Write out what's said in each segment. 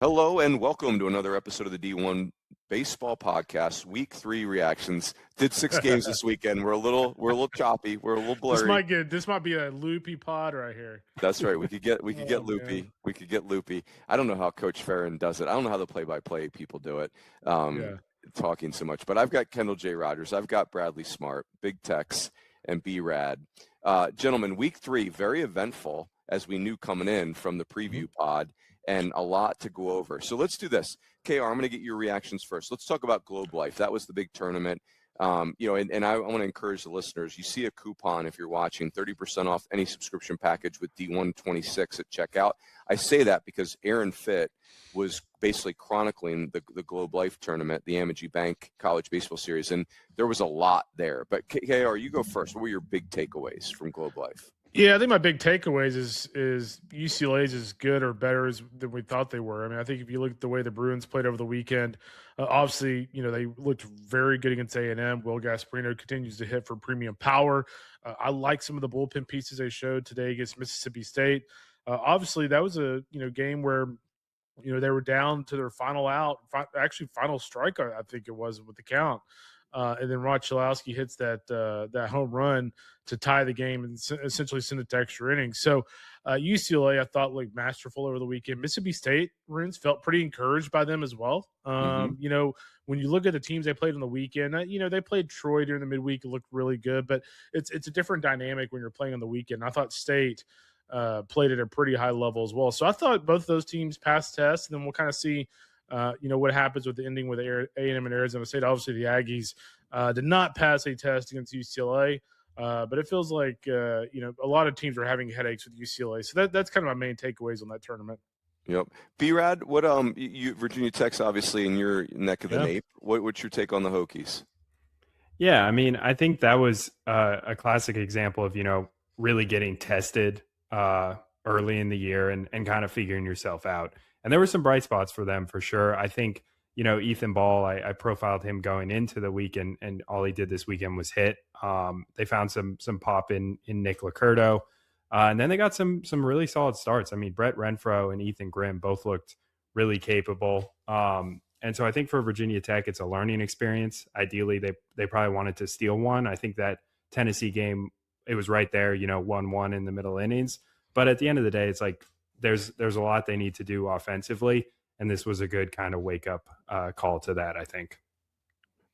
Hello and welcome to another episode of the D1Baseball Podcast. Week 3 reactions. Did 6 games this weekend. We're a little choppy. We're a little blurry. This might be a loopy pod right here. That's right. We could get loopy. Man. We could get loopy. I don't know how Coach Farron does it. I don't know how the play-by-play people do it. Talking so much. But I've got Kendall J. Rogers. I've got Bradley Smart, Big Tex, and B. Rad. Gentlemen, week 3, very eventful, as we knew coming in from the preview pod. And a lot to go over. So let's do this. KR, I'm going to get your reactions first. Let's talk about Globe Life. That was the big tournament. And I want to encourage the listeners. You see a coupon if you're watching, 30% off any subscription package with D126 at checkout. I say that because Aaron Fitt was basically chronicling the Globe Life tournament, the Amagi Bank College Baseball Series, and there was a lot there. But KR, you go first. What were your big takeaways from Globe Life? Yeah, I think my big takeaways is UCLA's as good or better than we thought they were. I mean, I think if you look at the way the Bruins played over the weekend, obviously, they looked very good against A&M. Will Gasparino continues to hit for premium power. I like some of the bullpen pieces they showed today against Mississippi State. Obviously, that was a game where they were down to their final out, final strike, I think it was with the count. And then Rod Chalowski hits that home run to tie the game and essentially send it to extra innings. So UCLA, I thought, looked masterful over the weekend. Mississippi State, Runes, felt pretty encouraged by them as well. When you look at the teams they played on the weekend, they played Troy during the midweek. It looked really good, but it's a different dynamic when you're playing on the weekend. I thought State played at a pretty high level as well. So I thought both those teams passed tests, and then we'll kind of see what happens with the ending with A&M and Arizona State. Obviously, the Aggies did not pass a test against UCLA, but it feels like, a lot of teams are having headaches with UCLA. So that's kind of my main takeaways on that tournament. Yep. B-Rad, what Virginia Tech's obviously in your neck of the nape. What's your take on the Hokies? Yeah, I mean, I think that was a classic example of, really getting tested early in the year and kind of figuring yourself out. And there were some bright spots for them for sure. I think, Ethan Ball, I profiled him going into the week, and all he did this weekend was hit. They found some pop in Nick Licurdo. And then they got some really solid starts. I mean, Brett Renfroe and Ethan Grimm both looked really capable. And so I think for Virginia Tech, it's a learning experience. Ideally, they probably wanted to steal one. I think that Tennessee game, it was right there, 1-1 in the middle innings. But at the end of the day, it's like, there's a lot they need to do offensively, and this was a good kind of wake up call to that, I think.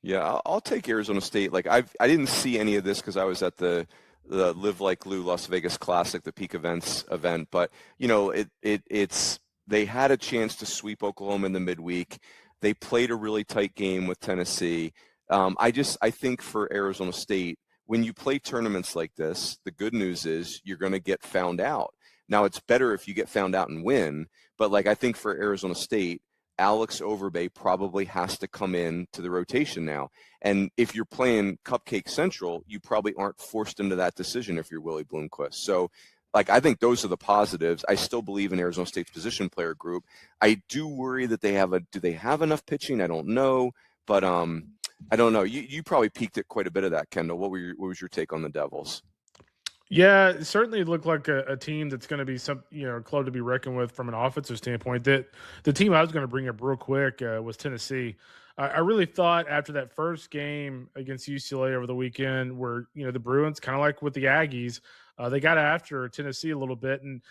Yeah, I'll take Arizona State. Like I didn't see any of this because I was at the Live Like Lou Las Vegas Classic, the peak event. But it's they had a chance to sweep Oklahoma in the midweek. They played a really tight game with Tennessee. I think for Arizona State, when you play tournaments like this, the good news is you're going to get found out. Now, it's better if you get found out and win, but I think for Arizona State, Alex Overbay probably has to come in to the rotation now. And if you're playing Cupcake Central, you probably aren't forced into that decision if you're Willie Bloomquist. So, I think those are the positives. I still believe in Arizona State's position player group. I do worry that do they have enough pitching? I don't know, but I don't know. You probably peaked at quite a bit of that, Kendall. What was your take on the Devils? Yeah, it certainly looked like a team that's going to be some, club to be reckoned with from an offensive standpoint. That the team I was going to bring up real quick was Tennessee. I really thought after that first game against UCLA over the weekend, where the Bruins, kind of like with the Aggies, they got after Tennessee a little bit, and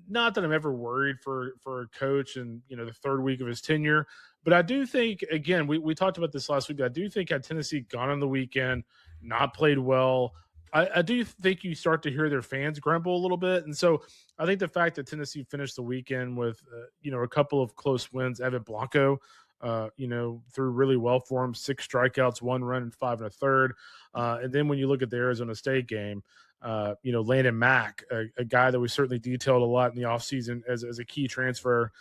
not that I'm ever worried for a coach and the third week of his tenure, but I do think, again, we talked about this last week. I do think had Tennessee gone on the weekend, not played well, I do think you start to hear their fans grumble a little bit. And so I think the fact that Tennessee finished the weekend with, a couple of close wins, Evan Blanco, threw really well for him, 6 strikeouts, 1 run, and 5 1/3. And then when you look at the Arizona State game, Landon Mack, a guy that we certainly detailed a lot in the offseason as a key transfer,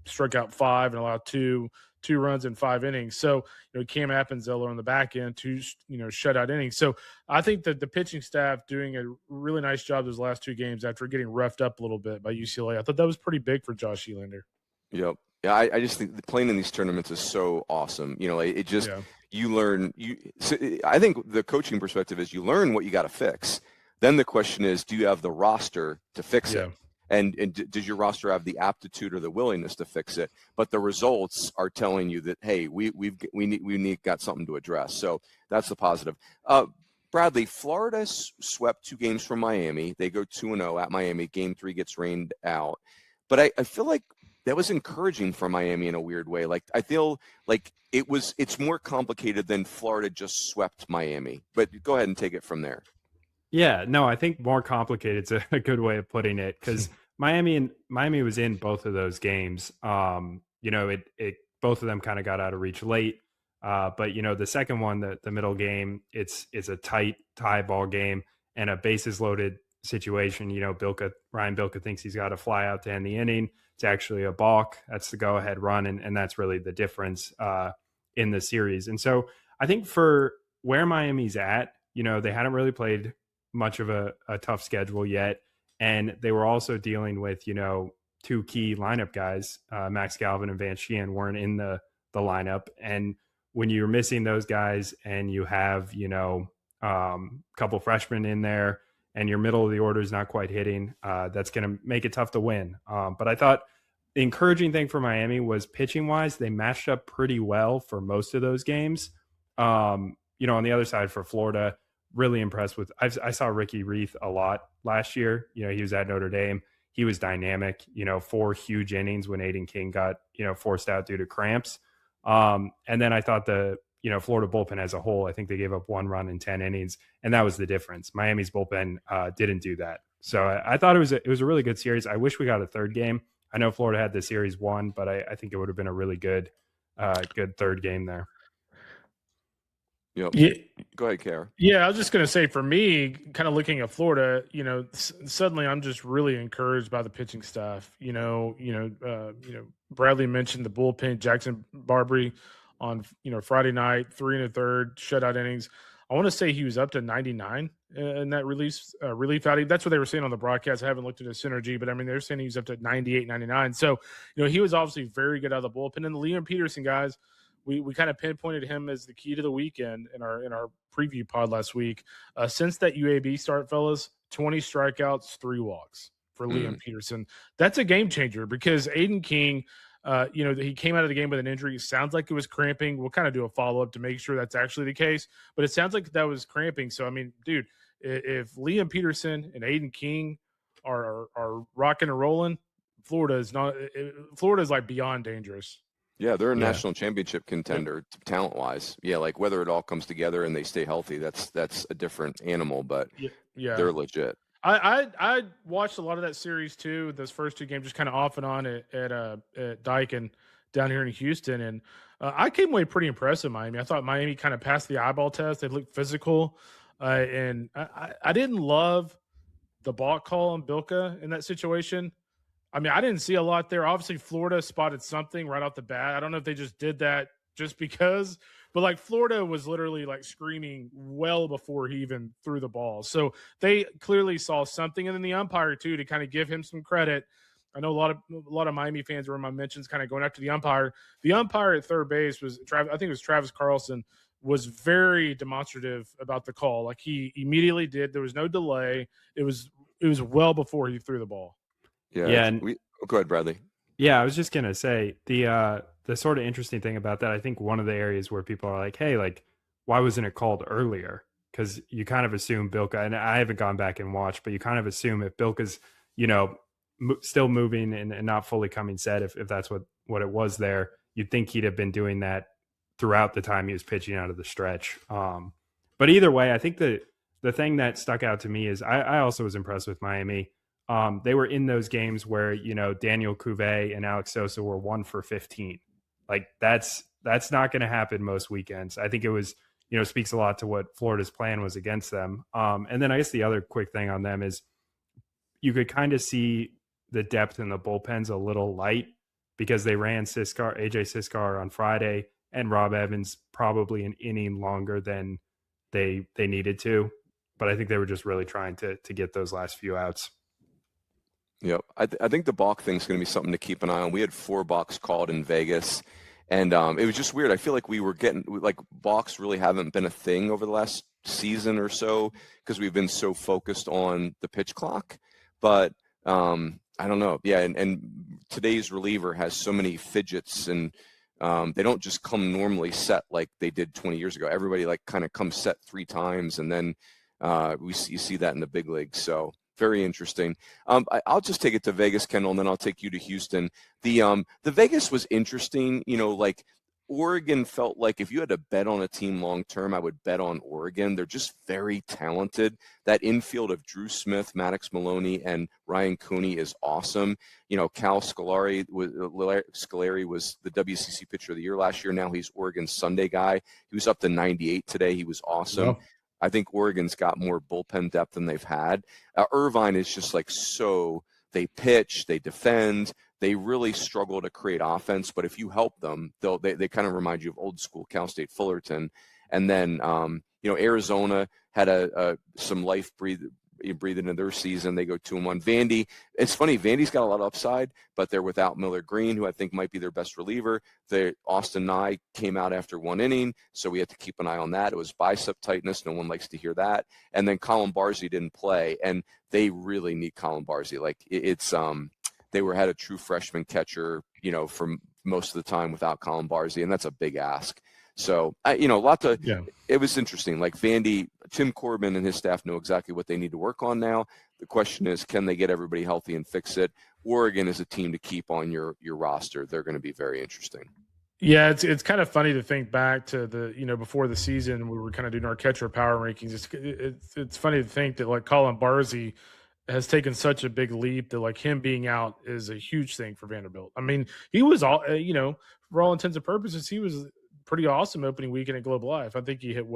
struck out 5 and allowed 2 runs in 5 innings. So, Cam Appenzeller on the back end, 2, shutout innings. So I think that the pitching staff doing a really nice job those last 2 games after getting roughed up a little bit by UCLA. I thought that was pretty big for Josh Elander. Yep. Yeah, I just think playing in these tournaments is so awesome. It just you learn. So I think the coaching perspective is you learn what you got to fix. Then the question is, do you have the roster to fix it? and does your roster have the aptitude or the willingness to fix it? But the results are telling you that, hey, we got something to address. So that's the positive. Bradley, Florida swept 2 games from Miami. They go 2-0 at Miami. Game 3 gets rained out. But I feel like that was encouraging for Miami in a weird way. Like, I feel like it's more complicated than Florida just swept Miami. But go ahead and take it from there. Yeah, no, I think more complicated is a good way of putting it, because Miami was in both of those games. It both of them kind of got out of reach late. But the second one, the middle game, it's a tight tie ball game and a bases loaded situation. Ryan Bilka thinks he's got to fly out to end the inning. It's actually a balk. That's the go ahead run. And that's really the difference in the series. And so I think for where Miami's at, they hadn't really played much of a tough schedule yet. And they were also dealing with, 2 key lineup guys, Max Galvin and Van Sheehan weren't in the lineup. And when you're missing those guys and you have, a couple freshmen in there and your middle of the order is not quite hitting, that's going to make it tough to win. But I thought the encouraging thing for Miami was pitching wise, they matched up pretty well for most of those games. On the other side for Florida, really impressed with, I saw Ricky Reith a lot last year. He was at Notre Dame. He was dynamic, 4 huge innings when Aiden King got, forced out due to cramps. And then I thought the Florida bullpen as a whole, I think they gave up 1 run in 10 innings, and that was the difference. Miami's bullpen didn't do that. So I thought it was a really good series. I wish we got a third game. I know Florida had the series won, but I think it would have been a really good third game there. Yep. Yeah. Go ahead, Kara. Yeah, I was just going to say, for me, kind of looking at Florida, suddenly I'm just really encouraged by the pitching staff. Bradley mentioned the bullpen, Jackson Barbary on Friday night, 3 1/3 shutout innings. I want to say he was up to 99 in that relief outing. That's what they were saying on the broadcast. I haven't looked at his synergy, but I mean, they're saying he was up to 98, 99. So, he was obviously very good out of the bullpen. And the Liam Peterson guys, we kind of pinpointed him as the key to the weekend in our preview pod last week. Since that UAB start, fellas, 20 strikeouts, 3 walks for Liam Peterson. That's a game changer, because Aiden King, he came out of the game with an injury. It sounds like it was cramping. We'll kind of do a follow-up to make sure that's actually the case, but it sounds like that was cramping. So, I mean, dude, if Liam Peterson and Aiden King are rocking and rolling, Florida is like beyond dangerous. Yeah, they're a national championship contender talent-wise. Yeah, like whether it all comes together and they stay healthy, that's a different animal, but they're legit. I watched a lot of that series too, those first 2 games, just kind of off and on at Dyke and down here in Houston. And I came away pretty impressed with Miami. I thought Miami kind of passed the eyeball test. They looked physical. And I didn't love the balk call on Bilka in that situation. I mean, I didn't see a lot there. Obviously, Florida spotted something right off the bat. I don't know if they just did that just because, but like Florida was literally like screaming well before he even threw the ball. So they clearly saw something. And then the umpire too, to kind of give him some credit. I know a lot of Miami fans were in my mentions kind of going after the umpire. The umpire at third base was I think it was Travis Carlson, was very demonstrative about the call. Like he immediately did. There was no delay. It was well before he threw the ball. Yeah. And go ahead, Bradley. Yeah, I was just gonna say the sort of interesting thing about that. I think one of the areas where people are like, "Hey, like, why wasn't it called earlier?" Because you kind of assume Bilka, and I haven't gone back and watched, but you kind of assume if Bilka's, still moving and not fully coming set, if that's what it was there, you'd think he'd have been doing that throughout the time he was pitching out of the stretch. But either way, I think the thing that stuck out to me is I also was impressed with Miami. They were in those games where, Daniel Cuvée and Alex Sosa were 1 for 15. Like that's not going to happen most weekends. I think it was, speaks a lot to what Florida's plan was against them. And then I guess the other quick thing on them is you could kind of see the depth in the bullpens a little light because they ran AJ Siskar on Friday and Rob Evans probably an inning longer than they needed to. But I think they were just really trying to get those last few outs. Yeah, I think the balk thing is going to be something to keep an eye on. We had 4 balks called in Vegas, and it was just weird. I feel like we were getting balks really haven't been a thing over the last season or so because we've been so focused on the pitch clock. But I don't know. Yeah, and today's reliever has so many fidgets, and they don't just come normally set like they did 20 years ago. Everybody like kind of comes set 3 times, and then you see that in the big leagues. So very interesting. I'll just take it to Vegas, Kendall, and then I'll take you to Houston. The Vegas was interesting. Like Oregon felt like if you had to bet on a team long term, I would bet on Oregon. They're just very talented. That infield of Drew Smith, Maddox Maloney, and Ryan Cooney is awesome. Cal Scolari was the WCC Pitcher of the Year last year. Now he's Oregon's Sunday guy. He was up to 98 today. He was awesome. Wow. I think Oregon's got more bullpen depth than they've had. Irvine is just like they pitch, they defend. They really struggle to create offense, but if you help them, they kind of remind you of old school Cal State Fullerton. And then, Arizona had some life breathed into their season. They go 2-1. Vandy, it's funny, Vandy's got a lot of upside, but they're without Miller Green, who I think might be their best reliever. Austin Nye came out after 1 inning, so we had to keep an eye on that. It was bicep tightness. No one likes to hear that. And then Colin Barzey didn't play, and they really need Colin Barzey. Like they had a true freshman catcher, for most of the time without Colin Barzey, and that's a big ask. So, it was interesting. Like Vandy, Tim Corbin and his staff know exactly what they need to work on now. The question is, can they get everybody healthy and fix it? Oregon is a team to keep on your roster. They're going to be very interesting. Yeah, it's kind of funny to think back to before the season, we were kind of doing our catcher power rankings. It's funny to think that like Colin Barzey has taken such a big leap that like him being out is a huge thing for Vanderbilt. I mean, he was all, for all intents and purposes, he was pretty awesome opening weekend at Globe Life. I think he hit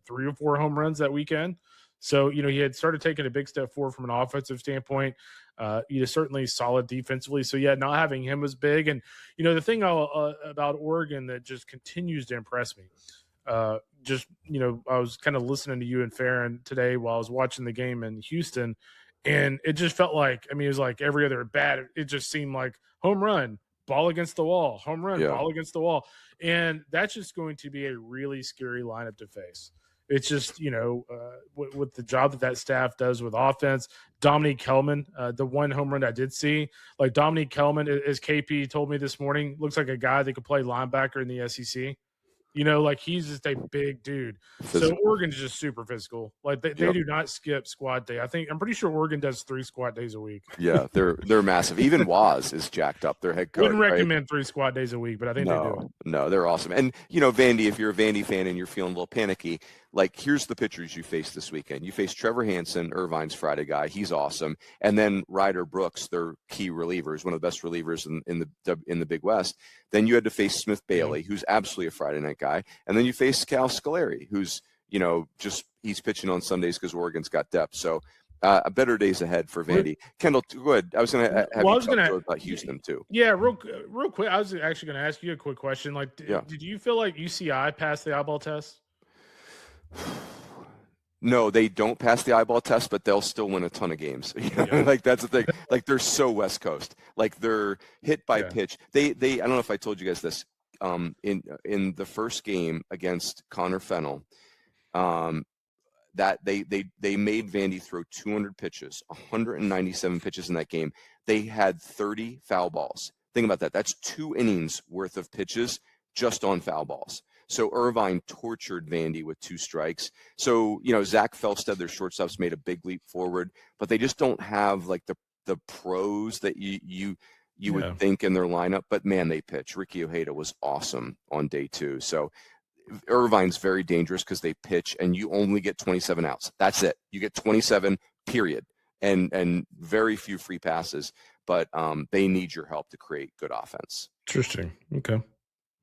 3 or 4 home runs that weekend. So, he had started taking a big step forward from an offensive standpoint. Certainly solid defensively. So yeah, not having him was big. And, the thing about Oregon that just continues to impress me, I was kind of listening to you and Farron today while I was watching the game in Houston. And it just felt like, it was like every other bat, it just seemed like home run, ball against the wall, home run, ball against the wall. And that's just going to be a really scary lineup to face. It's just, with the job that staff does with offense, Dominique Hellman, the one home run I did see, like Dominique Hellman, as KP told me this morning, looks like a guy that could play linebacker in the SEC. He's just a big dude. Physical. So Oregon's just super physical. Like they do not skip squad day. I'm pretty sure Oregon does 3 squad days a week. Yeah, they're massive. Even Waz is jacked up. Their head coach. Wouldn't recommend 3 squad days a week, but I think they do it. No, they're awesome. And Vandy, if you're a Vandy fan and you're feeling a little panicky, like here's the pitchers you face this weekend. You face Trevor Hansen, Irvine's Friday guy. He's awesome. And then Ryder Brooks, their key relievers, one of the best relievers in the Big West. Then you had to face Smith Bailey, who's absolutely a Friday night guy. And then you face Cal Scolari, who's, he's pitching on Sundays because Oregon's got depth. So a better days ahead for Vandy. Kendall, go ahead. I was going to have you talk about Houston too. Yeah, real quick. I was actually going to ask you a quick question. Like, did you feel like UCI passed the eyeball test? No, they don't pass the eyeball test, but they'll still win a ton of games. Like that's the thing. Like they're so West Coast. Like they're hit by pitch. They I don't know if I told you guys this. In the first game against Connor Fennell, that they made Vandy throw 200 pitches, 197 pitches in that game. They had 30 foul balls. Think about that. That's 2 innings worth of pitches just on foul balls. So Irvine tortured Vandy with 2 strikes. So, Zach Felstead, their shortstops, made a big leap forward, but they just don't have like the pros that you would think in their lineup. But man, they pitch. Ricky Ojeda was awesome on day 2. So Irvine's very dangerous because they pitch and you only get 27 outs. That's it. You get 27, period. And very few free passes, but they need your help to create good offense. Interesting. Okay.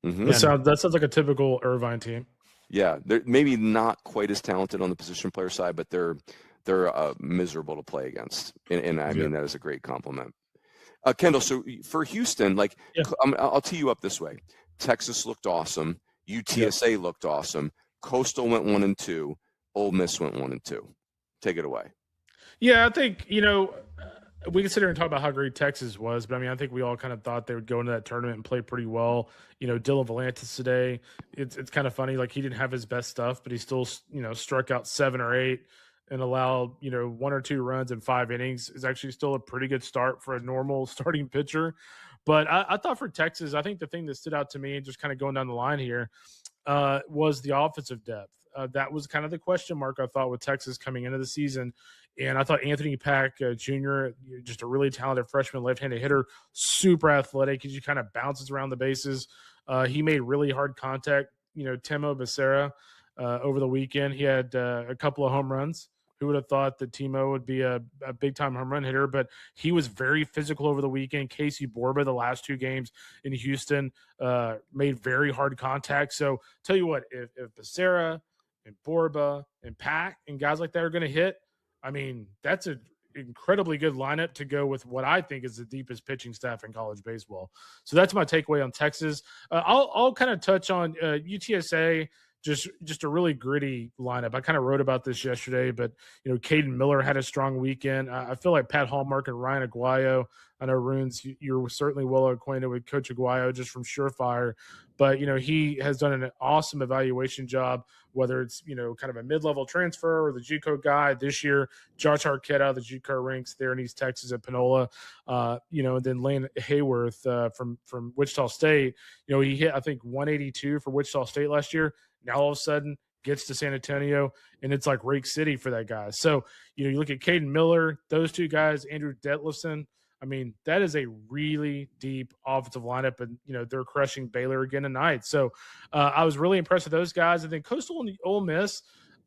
Mm-hmm. That sounds like a typical Irvine team. Yeah, they're maybe not quite as talented on the position player side, but they're miserable to play against, and I mean that is a great compliment. Kendall, so for Houston, I'll tee you up this way: Texas looked awesome, UTSA looked awesome, Coastal went 1-2, Ole Miss went 1-2. Take it away. Yeah, I think we can sit here and talk about how great Texas was, but I think we all kind of thought they would go into that tournament and play pretty well. Dylan Volantis today, it's kind of funny. Like he didn't have his best stuff, but he still, struck out 7 or 8. and allow, 1 or 2 runs in 5 innings is actually still a pretty good start for a normal starting pitcher. But I thought for Texas, I think the thing that stood out to me, just kind of going down the line here, was the offensive depth. That was kind of the question mark, I thought, with Texas coming into the season. And I thought Anthony Pack Jr., just a really talented freshman left-handed hitter, super athletic. He just kind of bounces around the bases. He made really hard contact. Timo Becerra over the weekend, he had a couple of home runs. Who would have thought that Timo would be a big-time home run hitter? But he was very physical over the weekend. Casey Borba, the last 2 games in Houston, made very hard contact. So tell you what, if Becerra and Borba and Pack and guys like that are going to hit, I mean, that's an incredibly good lineup to go with what I think is the deepest pitching staff in college baseball. So that's my takeaway on Texas. I'll kind of touch on UTSA. Just a really gritty lineup. I kind of wrote about this yesterday, but, Caden Miller had a strong weekend. I feel like Pat Hallmark and Ryan Aguayo, I know, Runes, you're certainly well acquainted with Coach Aguayo just from Surefire, but, he has done an awesome evaluation job, whether it's, kind of a mid-level transfer or the JUCO guy. This year, Josh Arquette out of the JUCO ranks there in East Texas at Panola, and then Lane Hayworth from Wichita State. He hit, I think, 182 for Wichita State last year. Now all of a sudden gets to San Antonio, and it's like Rake City for that guy. So, you look at Caden Miller, those 2 guys, Andrew Detlefson. I mean, that is a really deep offensive lineup, and, they're crushing Baylor again tonight. So I was really impressed with those guys. And then Coastal and Ole Miss,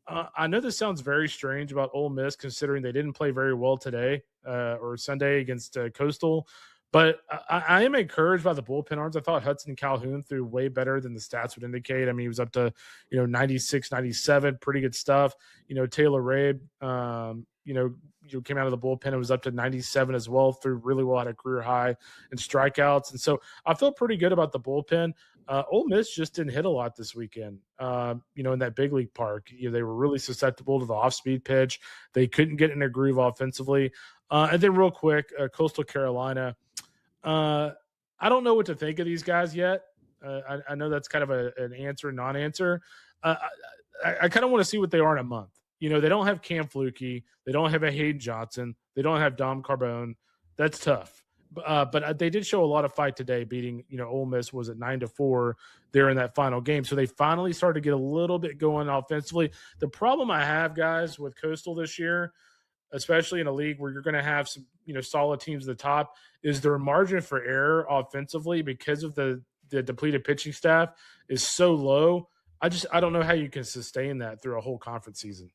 I know this sounds very strange about Ole Miss considering they didn't play very well today or Sunday against Coastal. But I am encouraged by the bullpen arms. I thought Hudson Calhoun threw way better than the stats would indicate. I mean, he was up to, 96, 97, pretty good stuff. Taylor Rabe, came out of the bullpen and was up to 97 as well, threw really well, had a career high in strikeouts. And so I feel pretty good about the bullpen. Ole Miss just didn't hit a lot this weekend, in that big league park. They were really susceptible to the off-speed pitch. They couldn't get in a groove offensively. And then real quick, Coastal Carolina, I don't know what to think of these guys yet. I know that's kind of an answer, non-answer. I kind of want to see what they are in a month. They don't have Cam Flukie. They don't have a Hayden Johnson. They don't have Dom Carbone. That's tough. But they did show a lot of fight today, beating, Ole Miss was at 9-4 there in that final game. So they finally started to get a little bit going offensively. The problem I have, guys, with Coastal this year, especially in a league where you're going to have some, solid teams at the top, is their margin for error offensively because of the depleted pitching staff is so low. I don't know how you can sustain that through a whole conference season.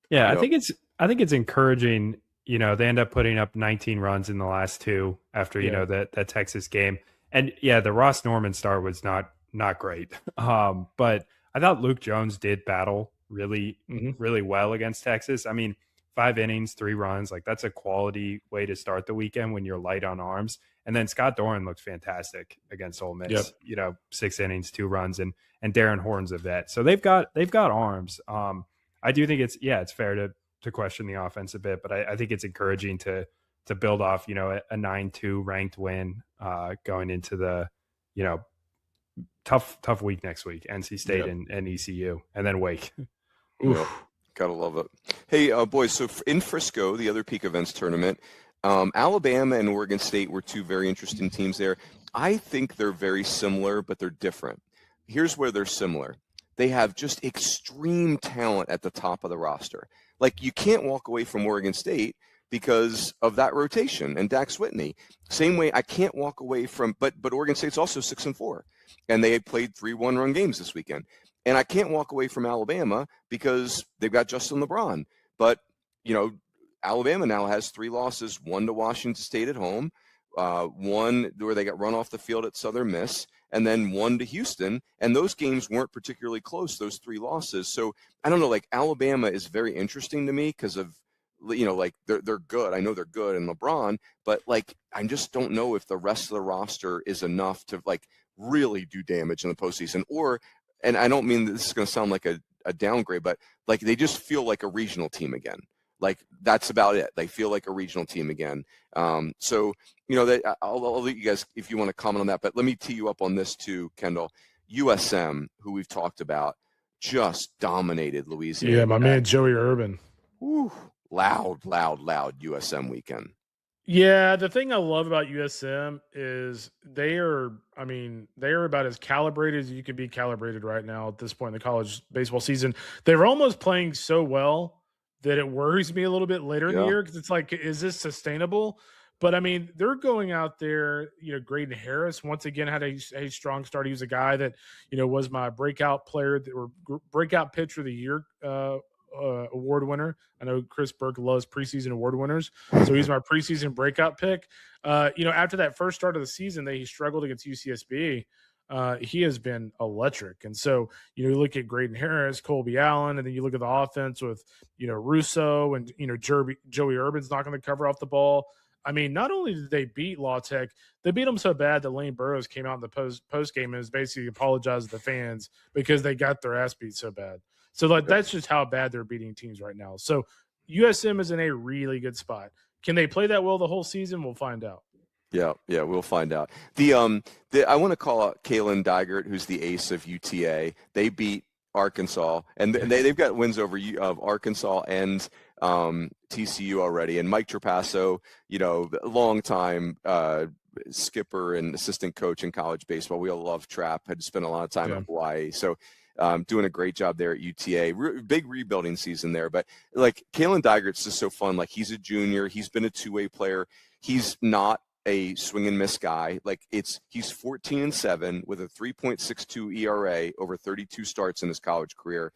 Yeah, I think it's encouraging. They end up putting up 19 runs in the last 2 after, that Texas game. And yeah, the Ross Norman start was not great. But I thought Luke Jones did battle really, really well against Texas. I mean, 5 innings, 3 runs, like that's a quality way to start the weekend when you're light on arms. And then Scott Doran looked fantastic against Ole Miss. Yep. 6 innings, 2 runs, and Darren Horn's a vet. So they've got arms. I do think it's fair to question the offense a bit, but I think it's encouraging to build off, a 9-2 ranked win going into the, tough week next week, NC State and ECU, and then Wake. Yep. Gotta love it. Hey, boys, so in Frisco, the other peak events tournament, Alabama and Oregon State were 2 very interesting teams there. I think they're very similar, but they're different. Here's where they're similar. They have just extreme talent at the top of the roster. Like, you can't walk away from Oregon State because of that rotation and Dax Whitney. Same way I can't walk away from, but Oregon State's also 6-4, and they had played 3 one-run games this weekend. And I can't walk away from Alabama because they've got Justin LeBron. But, Alabama now has 3 losses, 1 to Washington State at home, 1 where they got run off the field at Southern Miss, and then 1 to Houston. And those games weren't particularly close, those 3 losses. So I don't know, like, Alabama is very interesting to me because of, they're good. I know they're good and LeBron, but like, I just don't know if the rest of the roster is enough to like really do damage in the postseason, and I don't mean this is going to sound like a downgrade, but like they just feel like a regional team again. Like that's about it. They feel like a regional team again. So, I'll let you guys, if you want to comment on that, but let me tee you up on this too, Kendall. USM, who we've talked about, just dominated Louisiana. Yeah, my man Joey Urban. Whew, loud USM weekend. Yeah, the thing I love about USM is they are about as calibrated as you can be calibrated right now at this point in the college baseball season. They're almost playing so well that it worries me a little bit later in the year because it's like, is this sustainable? But I mean, they're going out there. Graydon Harris once again had a strong start. He was a guy that was my breakout player or breakout pitcher of the year award winner. I know Chris Burke loves preseason award winners, so he's my preseason breakout pick. After that first start of the season, he struggled against UCSB. He has been electric, and so you look at Graydon Harris, Colby Allen, and then you look at the offense with Russo and Joey Urban's not going to cover off the ball. I mean, not only did they beat La Tech, they beat them so bad that Lane Burroughs came out in the post game and was basically apologized to the fans because they got their ass beat so bad. So that's just how bad they're beating teams right now. So USM is in a really good spot. Can they play that well the whole season? We'll find out. Yeah, we'll find out. I want to call out Kalen Digert, who's the ace of UTA. They beat Arkansas, and they've got wins over Arkansas and TCU already. And Mike Trapasso, long time skipper and assistant coach in college baseball. We all love Trap. Had spent a lot of time in Hawaii, so doing a great job there at UTA. Big rebuilding season there, but like Kalen Digert's just so fun. Like he's a junior. He's been a two-way player. He's not a swing and miss guy. He's 14-7 with a 3.62 ERA over 32 starts in his college career,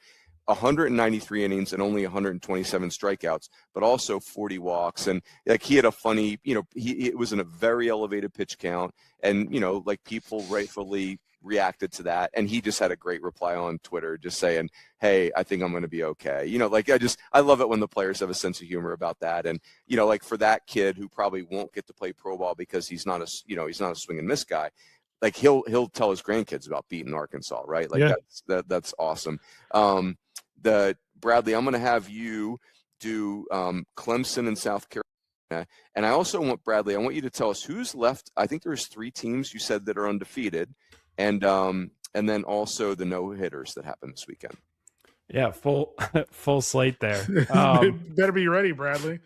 193 innings and only 127 strikeouts, but also 40 walks. And he had a funny, it was in a very elevated pitch count, and people rightfully reacted to that, and he just had a great reply on Twitter just saying, hey, I think I'm going to be okay. I love it when the players have a sense of humor about that. And for that kid who probably won't get to play pro ball because he's not a swing and miss guy, he'll tell his grandkids about beating Arkansas, right? That's awesome. Bradley, I'm going to have you do Clemson and South Carolina, and I also want you to tell us who's left. I think there's 3 teams you said that are undefeated, and then also the no-hitters that happened this weekend. Yeah, full slate there. Better be ready, Bradley.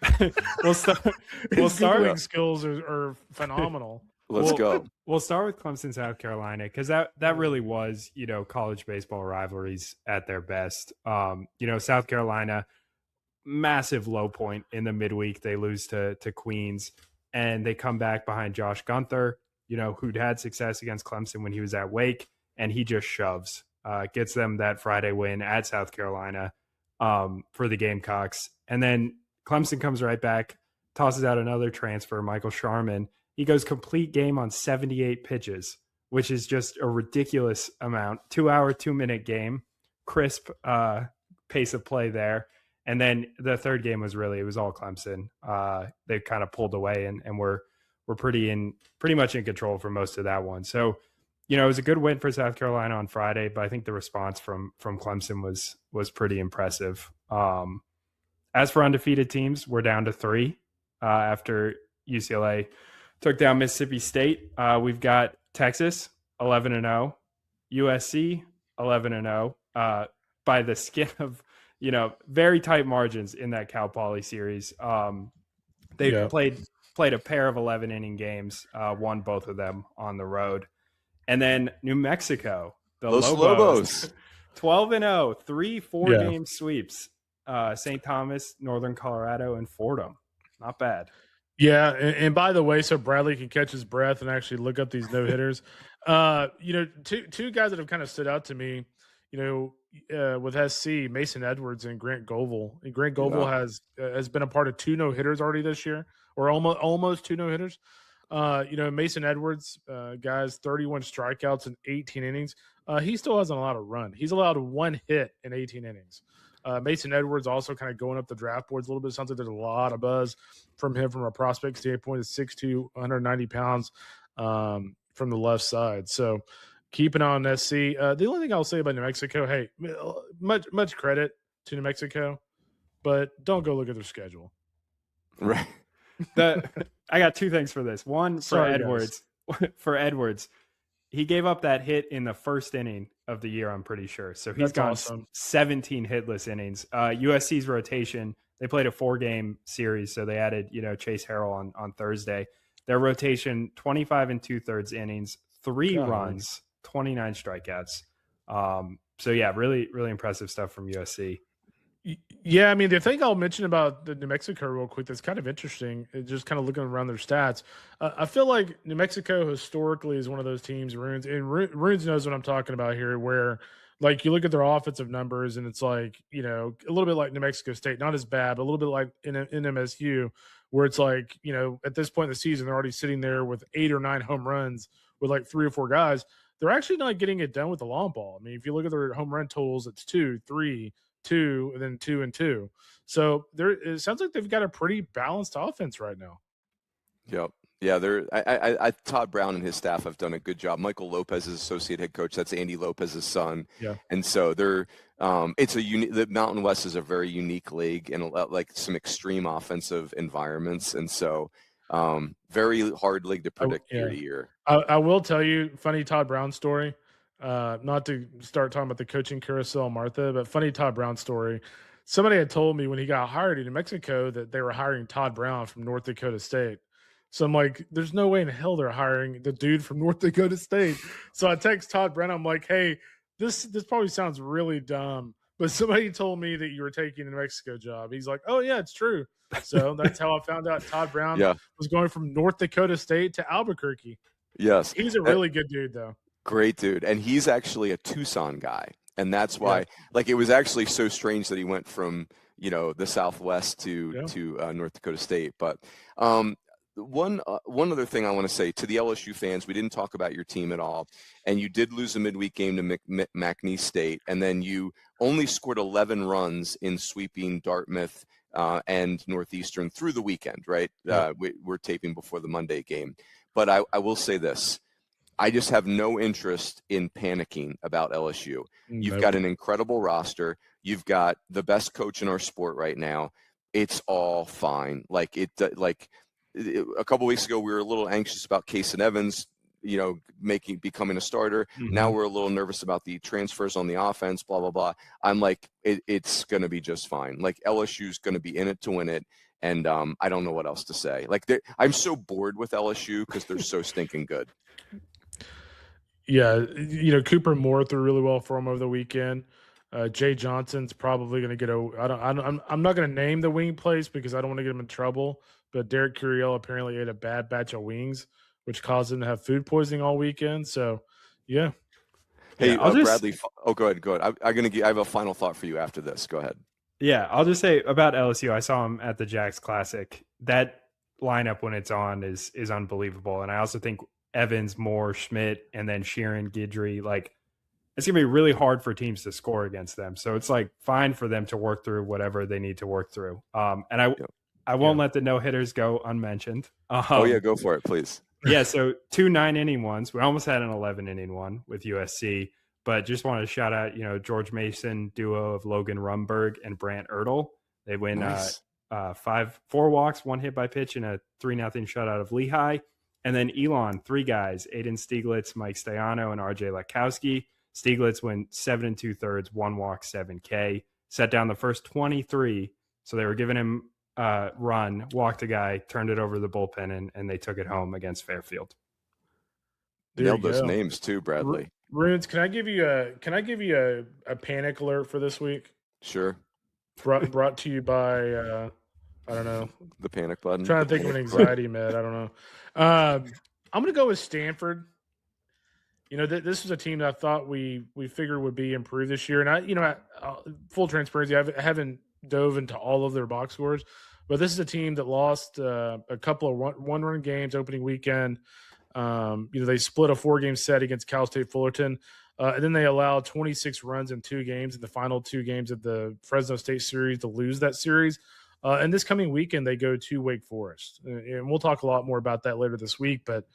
We'll start. Skills are phenomenal. Let's go. We'll start with Clemson, South Carolina, because that really was, college baseball rivalries at their best. South Carolina, massive low point in the midweek. They lose to Queens, and they come back behind Josh Gunther, who'd had success against Clemson when he was at Wake, and he just shoves, gets them that Friday win at South Carolina for the Gamecocks. And then Clemson comes right back, tosses out another transfer, Michael Sharman. He goes complete game on 78 pitches, which is just a ridiculous amount. 2-hour, 2-minute game, crisp pace of play there. And then the third game was all Clemson. They kind of pulled away and were pretty much in control for most of that one. So, it was a good win for South Carolina on Friday, but I think the response from Clemson was pretty impressive. As for undefeated teams, we're down to 3 after UCLA took down Mississippi State. We've got Texas 11-0, USC 11-0 by the skin of very tight margins in that Cal Poly series. They played a pair of 11-inning games, won both of them on the road, and then New Mexico, the Lobos 12-0, 3 4-game sweeps. St. Thomas, Northern Colorado, and Fordham. Not bad. Yeah, and by the way, so Bradley can catch his breath and actually look up these no-hitters. Two guys that have kind of stood out to me, with SC, Mason Edwards and Grant Govil. And Grant Govil has been a part of 2 no-hitters already this year, or almost 2 no-hitters. Mason Edwards, guys, 31 strikeouts in 18 innings. He still hasn't allowed a run. He's allowed 1 hit in 18 innings. Mason Edwards also kind of going up the draft boards a little bit. Something there's a lot of buzz from him from a prospect standpoint. Is 6'2", 190 pounds from the left side. So keep an eye on SC. The only thing I'll say about New Mexico, hey, much credit to New Mexico, but don't go look at their schedule. Right. I got 2 things for this. One for Edwards. For Edwards, he gave up that hit in the first inning of the year, I'm pretty sure. So he's gone 17 hitless innings. USC's rotation, they played a 4-game series, so they added, Chase Harrell on Thursday. Their rotation, 25 2/3 innings, 3 runs, 29 strikeouts. So yeah, really, really impressive stuff from USC. Yeah, I mean, the thing I'll mention about the New Mexico real quick that's kind of interesting, just kind of looking around their stats. I feel like New Mexico historically is one of those teams, Runes knows what I'm talking about here, where like you look at their offensive numbers and it's like, a little bit like New Mexico State, not as bad, but a little bit like in MSU, where it's like, at this point in the season, they're already sitting there with 8 or 9 home runs with like 3 or 4 guys. They're actually not getting it done with the long ball. I mean, if you look at their home run totals, it's 2, 3, 2, and then 2 and 2. So it sounds like they've got a pretty balanced offense right now. Yep. Yeah, Tod Brown and his staff have done a good job. Michael Lopez is associate head coach. That's Andy Lopez's son. Yeah. And so the Mountain West is a very unique league and like some extreme offensive environments. And so very hard league to predict year to year. I will tell you funny Tod Brown story. Not to start talking about the coaching carousel, Martha, but funny Tod Brown story. Somebody had told me when he got hired in New Mexico that they were hiring Tod Brown from North Dakota State. So I'm like, there's no way in hell they're hiring the dude from North Dakota State. So I text Tod Brown. I'm like, hey, this probably sounds really dumb, but somebody told me that you were taking a New Mexico job. He's like, oh yeah, it's true. So that's how I found out Tod Brown was going from North Dakota State to Albuquerque. Yes. He's a really good dude though. Great dude. And he's actually a Tucson guy. And that's why, like, it was actually so strange that he went from, the Southwest to North Dakota State. But one other thing I want to say to the LSU fans, we didn't talk about your team at all. And you did lose a midweek game to McNeese State. And then you only scored 11 runs in sweeping Dartmouth and Northeastern through the weekend, right? Yeah. We're taping before the Monday game. But I will say this. I just have no interest in panicking about LSU. You've got an incredible roster. You've got the best coach in our sport right now. It's all fine. A couple weeks ago, we were a little anxious about Case and Evans, becoming a starter. Mm-hmm. Now we're a little nervous about the transfers on the offense, blah, blah, blah. I'm like, it's going to be just fine. Like, LSU's going to be in it to win it. And I don't know what else to say. Like, I'm so bored with LSU because they're so stinking good. Yeah, Cooper Moore threw really well for him over the weekend. Jay Johnson's probably going to get I'm not going to name the wing place because I don't want to get him in trouble. But Derek Curiel apparently ate a bad batch of wings, which caused him to have food poisoning all weekend. So, yeah. Hey, Bradley. Oh, go ahead. I have a final thought for you after this. Go ahead. Yeah, I'll just say about LSU. I saw him at the Jacks Classic. That lineup when it's on is unbelievable, and I also think Evans, Moore, Schmidt, and then Sheeran, Guidry, like it's going to be really hard for teams to score against them. So it's like fine for them to work through whatever they need to work through. And I won't let the no-hitters go unmentioned. Go for it, please. Yeah, so 2 9-inning ones. We almost had an 11-inning one with USC, but just wanted to shout out, George Mason duo of Logan Rumberg and Brant Ertl. They win nice. 4 walks, 1 hit by pitch, and a 3-0 shutout of Lehigh. And then Elon, 3 guys, Aiden Stieglitz, Mike Staiano, and RJ Lekowski. Stieglitz went 7 2/3, 1 walk, 7K. Set down the first 23. So they were giving him a run, walked a guy, turned it over to the bullpen, and they took it home against Fairfield. Nailed those names too, Bradley. Runes, can I give you a panic alert for this week? Sure. Brought to you by I don't know. The panic button. I'm trying to think of an anxiety med. I don't know. I'm going to go with Stanford. This was a team that I thought we figured would be improved this year. And full transparency, I haven't dove into all of their box scores, but this is a team that lost a couple of one-run games opening weekend. They split a 4-game set against Cal State Fullerton. And then they allowed 26 runs in 2 games in the final 2 games of the Fresno State series to lose that series. And this coming weekend, they go to Wake Forest. And we'll talk a lot more about that later this week. But,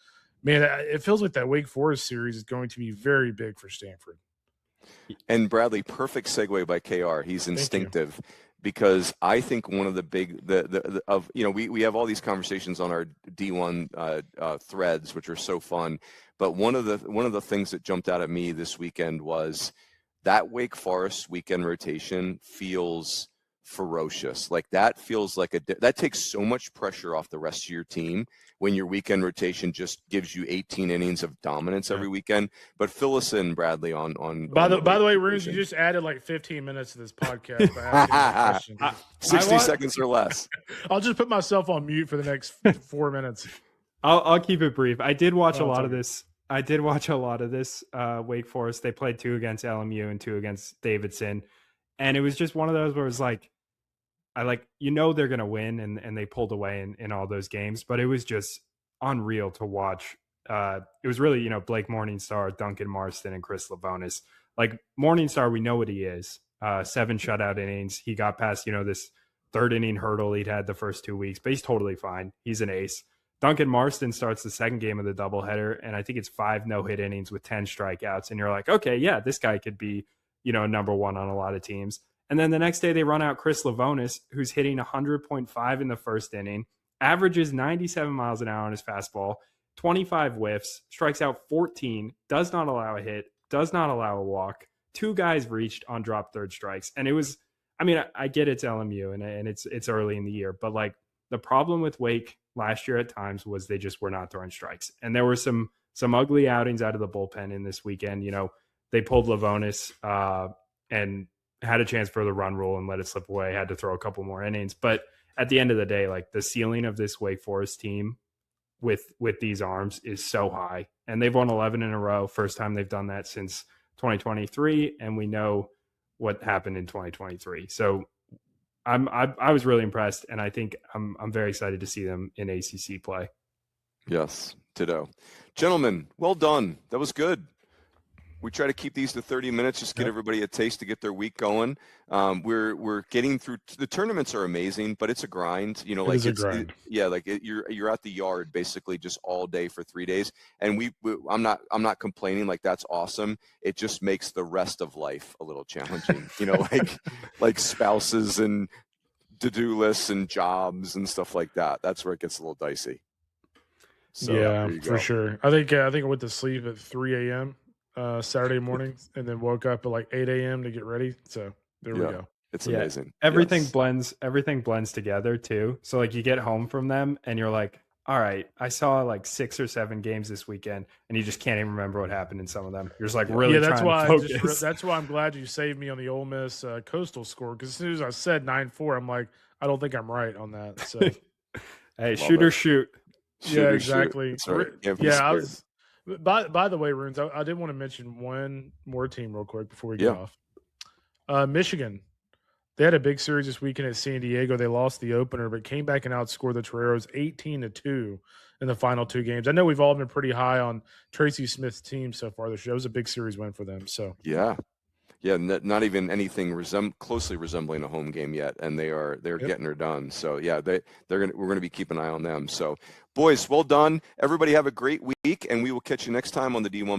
man, it feels like that Wake Forest series is going to be very big for Stanford. And, Bradley, perfect segue by KR. He's instinctive because I think one of the big we have all these conversations on our D1 threads, which are so fun. But one of the things that jumped out at me this weekend was that Wake Forest weekend rotation feels ferocious. Like that feels like that takes so much pressure off the rest of your team when your weekend rotation just gives you 18 innings of dominance every weekend. But fill us in, Bradley, on By the way, Runes, you just added like 15 minutes to this podcast by asking me a question. 60 seconds or less. I'll just put myself on mute for the next 4 minutes. I'll keep it brief. I did watch a lot of this. Wake Forest. They played 2 against LMU and 2 against Davidson. And it was just one of those where it was like, they're going to win, and they pulled away in all those games. But it was just unreal to watch. It was really, Blake Morningstar, Duncan Marston, and Chris Lavonis. Like Morningstar, we know what he is. 7 shutout innings. He got past, this 3rd inning hurdle he'd had the first 2 weeks, but he's totally fine. He's an ace. Duncan Marston starts the second game of the doubleheader, and I think it's 5 no-hit innings with 10 strikeouts. And you're like, okay, yeah, this guy could be, number 1 on a lot of teams. And then the next day they run out Chris Lavonis, who's hitting 100.5 in the first inning, averages 97 miles an hour on his fastball, 25 whiffs, strikes out 14, does not allow a hit, does not allow a walk. 2 guys reached on drop third strikes. And it was, I get it's LMU and it's early in the year, but like the problem with Wake last year at times was they just were not throwing strikes. And there were some ugly outings out of the bullpen in this weekend. They pulled Lavonis and had a chance for the run rule and let it slip away, had to throw a couple more innings. But at the end of the day, like the ceiling of this Wake Forest team with these arms is so high. And they've won 11 in a row. First time they've done that since 2023. And we know what happened in 2023. So I was really impressed. And I think I'm very excited to see them in ACC play. Yes, ditto. Gentlemen, well done. That was good. We try to keep these to 30 minutes, just get everybody a taste to get their week going. We're getting through. The tournaments are amazing, but it's a grind. You're at the yard basically just all day for 3 days, and I'm not complaining. Like that's awesome. It just makes the rest of life a little challenging. like spouses and to-do lists and jobs and stuff like that. That's where it gets a little dicey. So, yeah, for sure. I think I went to sleep at 3 a.m. Saturday morning, and then woke up at like 8 a.m. to get ready. So there we go. It's amazing. Everything blends together too. So like you get home from them and you're like, all right, I saw like 6 or 7 games this weekend, and you just can't even remember what happened in some of them. You're just like really that's trying to focus. That's why I'm glad you saved me on the Ole Miss Coastal score, because as soon as I said 9-4, I'm like, I don't think I'm right on that. So hey, shoot. Yeah, exactly. Right. Yeah, By the way, Runes, I did want to mention one more team real quick before we get off. Michigan. They had a big series this weekend at San Diego. They lost the opener, but came back and outscored the Toreros 18-2 in the final 2 games. I know we've all been pretty high on Tracy Smith's team so far this year. It was a big series win for them. So yeah, not even anything closely resembling a home game yet, and they're getting her done. So yeah, we're gonna be keeping an eye on them. So boys, well done. Everybody have a great week, and we will catch you next time on the D1